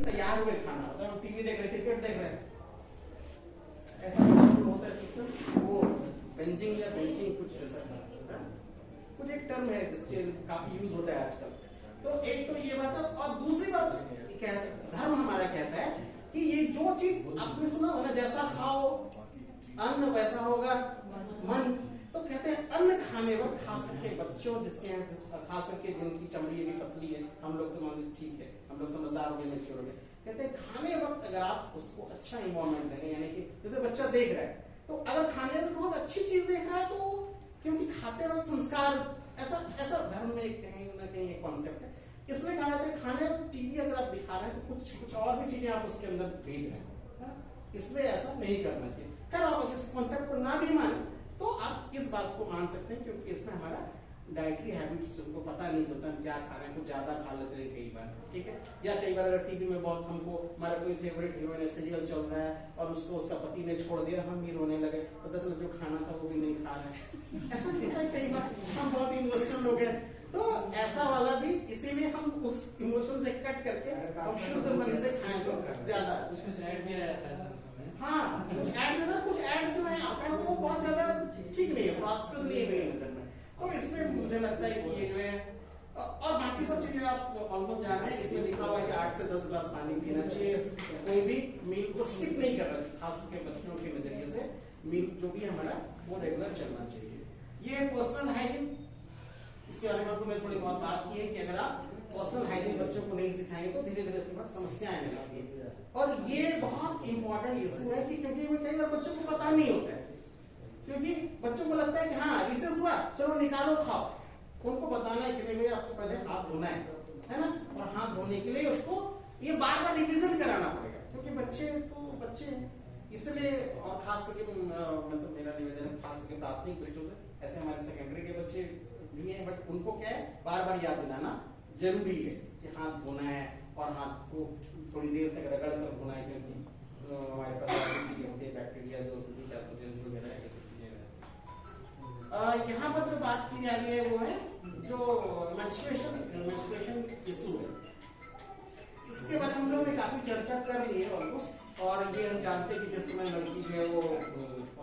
तैयार हुए खाना, मतलब हम टीवी देख रहे हैं, क्रिकेट देख रहे हैं, ऐसा होता है सिस्टम। वो बेंजिंग या बेंचिंग कुछ ऐसा है, कुछ एक टर्म है जिसके काफी यूज होता है आजकल। तो एक तो ये बात है, और दूसरी बात क्या है, धर्म हमारा कहता है कि ये जो चीज आपने सुना होगा, जैसा खाओ अन्न वैसा होगा मन। तो कहते हैं अन्न खाने वक्त खास करके बच्चों, जिसके खास करके जिनकी चमड़ी भी पतली है, हम लोग तो मान ठीक है, हम लोग समझदार हो गए, मैच्योर हो गए, कहते हैं खाने वक्त अगर आप उसको अच्छा इन्वायरमेंट देंगे, यानी कि जैसे बच्चा देख रहा है, तो अगर खाने वक्त बहुत अच्छी चीज देख रहा है, तो क्योंकि खाते वक्त संस्कार, ऐसा धर्म में कहीं ना कहीं एक कॉन्सेप्ट है। इसलिए कहा जाता है खाने वक्त टीवी अगर आप दिखा रहे हैं तो कुछ और भी चीजें आप उसके अंदर भेज रहे हैं, इसलिए ऐसा नहीं करना चाहिए। खैर आप इस कॉन्सेप्ट को ना भी माने तो आप इस बात को मान सकते हैं, क्योंकि इसमें हमारा डाइटरी हैबिट्स उनको पता नहीं चलता हम क्या खा रहे हैं, कुछ ज्यादा खा लेते हैं कई बार, ठीक है। या कई बार अगर टीवी में बहुत हमको हमारा कोई फेवरेट हीरोइन सीरियल चल रहा है और उसको उसका पति ने छोड़ दिया, हम भी रोने लगे, पता चला जो खाना था वो भी नहीं खा रहे। ऐसा होता है कई बार, हम बहुत इमोशनल लोग हैं, तो ऐसा वाला भी, इसीलिए हम उस इमोशन से कट करके हम शुद्ध मन से खाएं तो ज्यादा। हाँ, कुछ ऐड जो है आता है वो बहुत ज्यादा ठीक नहीं है, स्वास्थ्यप्रद नहीं है मेरी नजर में। तो इसमें मुझे लगता है कि ये जो है, और बाकी सब चीजें आप ऑलमोस्ट जान रहे हैं, इसमें लिखा हुआ है कि 8 से 10 ग्लास पानी पीना चाहिए, कोई भी मील को स्किप नहीं कर रहा, खास करके बच्चों के नजरिए से मील जो भी हमारा वो रेगुलर चलना चाहिए। ये पर्सनल हाइजीन, इसके बारे में मैं थोड़ी बहुत बात की है कि अगर आप पर्सनल हाइजीन बच्चों को नहीं सिखाएंगे तो धीरे धीरे इसके बाद समस्याएं आने लगती है। और ये बहुत इंपॉर्टेंट इशू है कि क्योंकि कई बार बच्चों को पता नहीं होता है, क्योंकि बच्चों को लगता है कि हाँ रिसेस हुआ चलो निकालो खाओ, उनको बताना है कि नहीं आपको पहले हाथ धोना है ना, और हाथ धोने के लिए उसको ये बार बार रिविजन कराना पड़ेगा, क्योंकि बच्चे हैं इसलिए। और खास करके मतलब मेरा निवेदन है, खास करके प्राथमिक बच्चों से, ऐसे हमारे सेकेंडरी के बच्चे भी हैं, बट उनको क्या है बार बार याद दिलाना जरूरी है कि हाथ धोना है, और हाथ को थोड़ी देर तक रगड़ कर धोना है, क्योंकि हमारे पास चीजें होती है, बैक्टीरिया जो पैथोजेंस वगैरह है। यहाँ पर जो बात की जा रही है वो है जो मेंस्ट्रुएशन इशू है, इसके बारे में हम लोगों ने काफी चर्चा कर ली है ऑलमोस्ट। और ये हम जानते हैं कि जिस समय लड़की जो है वो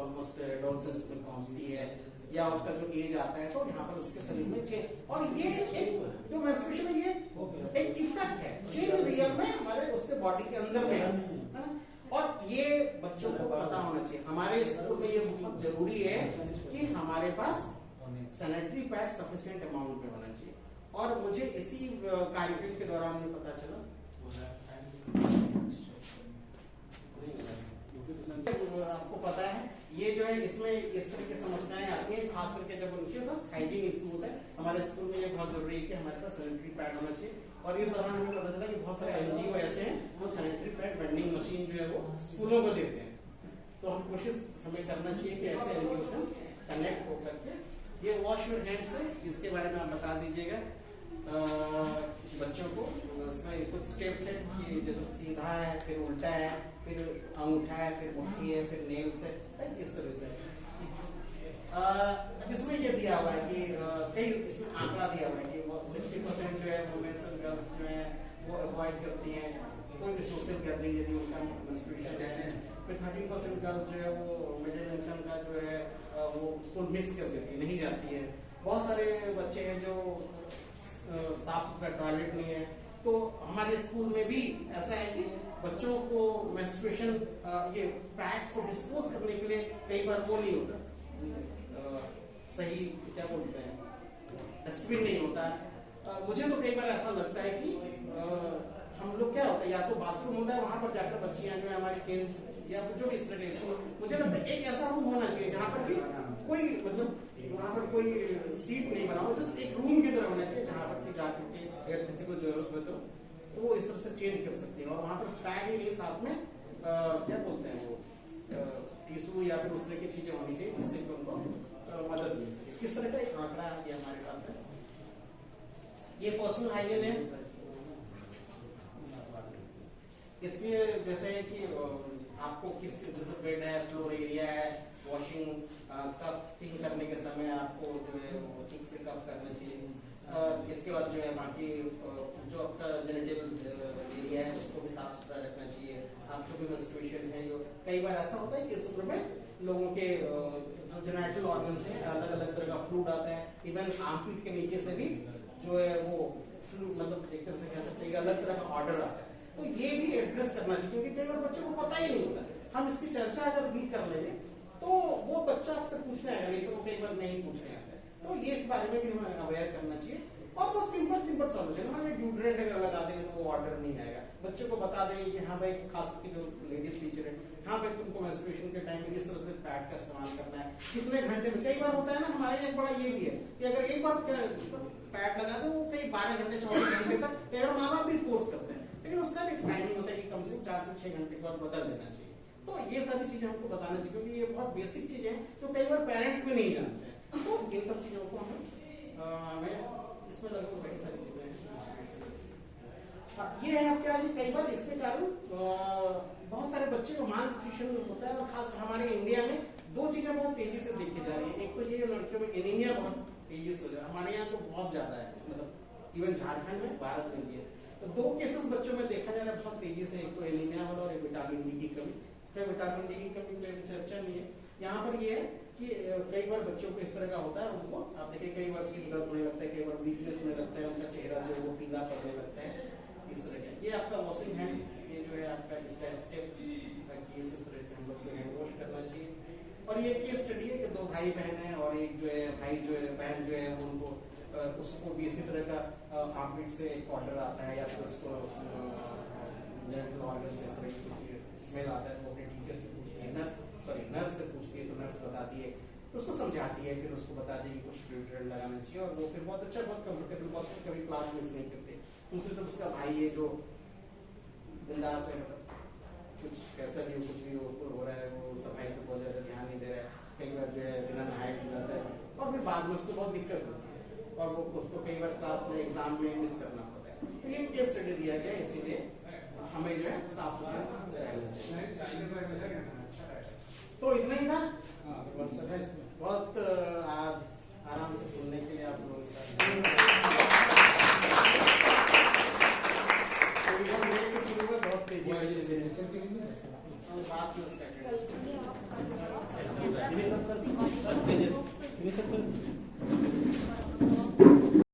ऑलमोस्ट एडोलसेंस में पहुंचती है या उसका जो एज आता है, तो यहाँ पर उसके शरीर में चेंज, और ये एक जो मेंस्ट्रुएशन है ये एक इफेक्ट है, चेंज रियल में हमारे उसके बॉडी के अंदर में है, और ये बच्चों को पता होना चाहिए। हमारे स्कूल में ये बहुत जरूरी है कि हमारे पास सैनिटरी पैड सफिशिएंट अमाउंट में होना चाहिए। और मुझे इसी कार्यक्रम के दौरान में पता चला, आपको पता है ये जो है इसमें इस तरह की समस्याएं आती हैं, खास करके जब उनके पास हाइजीन इशू होता है। हमारे स्कूल में ये बहुत जरूरी है कि हमारे पास सैनिटरी पैड होना चाहिए। और इस दौरान हमें पता चला कि बहुत सारे एनजीओ ऐसे हैं जो सैनिटरी पैड वेंडिंग मशीन जो है वो स्कूलों को देते हैं। तो हम कोशिश हमें करना चाहिए कि ऐसे एनजीओ से कनेक्ट होकर के ये वॉश योर हैंड से, इसके बारे में आप बता दीजिएगा बच्चों को। इसमें कुछ स्टेप्स है कि जैसे सीधा है, फिर उल्टा है, फिर अंगूठा है, फिर मुट्ठी है, फिर नेल्स है, इस तरह से। इसमें ये दिया हुआ है कि कई इसमें आंकड़ा दिया हुआ है कि वो 60% जो है वुमेन्स एंड गर्ल्स जो है वो अवॉइड करती हैं कोई भी सोशल गैदरिंग यदि उनका मेंस्ट्रुएशन है। फिर 13% गर्ल्स जो है वो मिडिल इनकम का जो है वो स्कूल मिस कर देती है, नहीं जाती है। बहुत सारे बच्चे हैं जो साफ सुथरा टॉयलेट नहीं है। तो हमारे स्कूल में भी ऐसा है कि बच्चों को मेंस्ट्रुएशन ये पैड्स को डिस्पोज करने के लिए कई बार वो नहीं होता, सही क्या बोलते हैं, डस्टबिन नहीं होता। मुझे तो कई बार ऐसा लगता है कि हम लोग क्या होता है, या तो बाथरूम होता है वहां पर जाकर बच्चियां जो है हमारी फ्रेंड्स या जो भी इस तरह के, मुझे लगता है एक ऐसा रूम होना चाहिए जहाँ पर कि कोई मतलब वहां पर कोई सीट नहीं बना हो, जस्ट एक रूम की तरह होना चाहिए जहाँ पर जाकर के अगर किसी को जरूरत हो तो वो इस तरह से चेंज कर सकते हैं। और वहां पर पैड ही नहीं, साथ में क्या बोलते हैं वो टिश्यू या फिर उस तरह की चीजें होनी चाहिए जिससे कि उनको मदद मिल सके। किस तरह का एक आंकड़ा ये हमारे पास है। ये पर्सनल हाइजीन है, इसलिए जैसे कि आपको किस जैसे बेड है, फ्लोर एरिया है, वॉशिंग कपिंग करने के समय आपको जो है वो ठीक से कप करना चाहिए। इसके बाद जो है बाकी जो आपका जेनिटल लिया है उसको भी साफ सुथरा रखना चाहिए। आपको भी मेंस्ट्रुएशन है, जो कई बार ऐसा होता है कि इस उम्र में लोगों के जो जेनिटल ऑर्गन्स हैं अलग अलग तरह का फ्लूइड आता है, इवन आर्मपिट के नीचे से भी जो है वो फ्लूइड, मतलब एक तरह से कह सकते हैं अलग तरह का ऑर्डर आता है। तो ये भी एड्रेस करना चाहिए, क्योंकि कई बार बच्चों को पता ही नहीं होता। हम इसकी चर्चा अगर भी कर लेंगे तो वो बच्चा आपसे पूछने आएगा, नहीं तो कई बार नहीं पूछने आता है। तो ये इस बारे में भी हमें अवेयर करना चाहिए। और बहुत सिंपल सॉल्यूशन है, ड्यूड्रेंट अगर लगा देंगे तो वो ऑर्डर नहीं आएगा। बच्चे को बता देंगे कि हाँ भाई, खास करके जो लेडीज टीचर है, हाँ भाई तुमको मेंस्ट्रुएशन के टाइम में इस तरह से पैड का इस्तेमाल करना है, कितने घंटे में। कई बार होता है ना, हमारे यहाँ बड़ा ये भी है कि अगर एक बार पैड लगा दो, वो कई 12 घंटे 24 घंटे तक कई बार माँ बाप भी फोर्स करते हैं, लेकिन उसका भी टाइमिंग होता है कि कम से कम 4 से 6 घंटे के बाद बदल देना चाहिए। तो ये सारी चीजें हमको बताना चाहिए, क्योंकि ये बहुत बेसिक चीजें हैं जो कई बार पेरेंट्स भी नहीं जानते हैं। तो इन सब चीजों को हमें इसमें लगभग बड़ी सारी चीजें हैं। ये है क्या, कई बार इसके कारण बहुत सारे बच्चे को माल न्यूट्रिशन होता है, और खास हमारे इंडिया में 2 चीजें बहुत तेजी से देखी जा रही है। एक तो ये लड़कियों में एनीमिया बहुत तेजी से, हमारे यहाँ तो बहुत ज्यादा है, मतलब इवन झारखंड में, भारत में भी है। तो 2 केसेस बच्चों में देखा जा रहा है बहुत तेजी से, एक तो एनीमिया वाला और एक विटामिन डी की कमी। क्या विटामिन डी की कमी पे चर्चा नहीं है यहाँ पर। ये है कि कई बार बच्चों को इस तरह का होता है, उनको आप देखिए कई बार सिर दर्द होने लगता है, कई बार वीकनेस होने लगता है, उनका चेहरा जो वो पीला पड़ने लगता है, इस तरह का। ये आपका वॉशिंग हैंड, ये जो है आपका इसका स्टेप, इस तरह से हम लोग को हैंड वॉश करना चाहिए। और ये केस स्टडी है कि 2 भाई बहन है, और एक जो है भाई जो है बहन जो है उनको उसको भी इसी तरह का आर्मपिट से एक ऑर्डर आता है, या फिर उसको जेनिटल ऑर्गन से इस तरह की स्मेल आता है, तो अपने टीचर से पूछती है, नर्स से पूछती है, तो नर्स बताती है, तो उसको समझाती है, फिर उसको बताती है कि कुछ ड्यूड्रेंट लगाना चाहिए, और वो फिर बहुत अच्छा, बहुत कंफर्टेबल, बहुत कभी क्लास मिस नहीं करते। दूसरी तरफ उसका भाई है जो बिंदास है, मतलब कुछ कैसा भी हो, कुछ भी हो रहा है, वो सफाई पर बहुत ज्यादा ध्यान नहीं दे रहा है, कई बार जो है बिना नहाए जाता है, और फिर बाद में उसको बहुत दिक्कत होती है, और वो उसको कई बार क्लास में एग्जाम में मिस करना पड़ता है। तो ये केस स्टडी दिया गया, इसीलिए हमें जो है साफ सुथरा रहना चाहिए। तो इतना ही था, बहुत आराम से सुनने के लिए आप लोगों से सुनूंगा बहुत तेजी से बात में उसका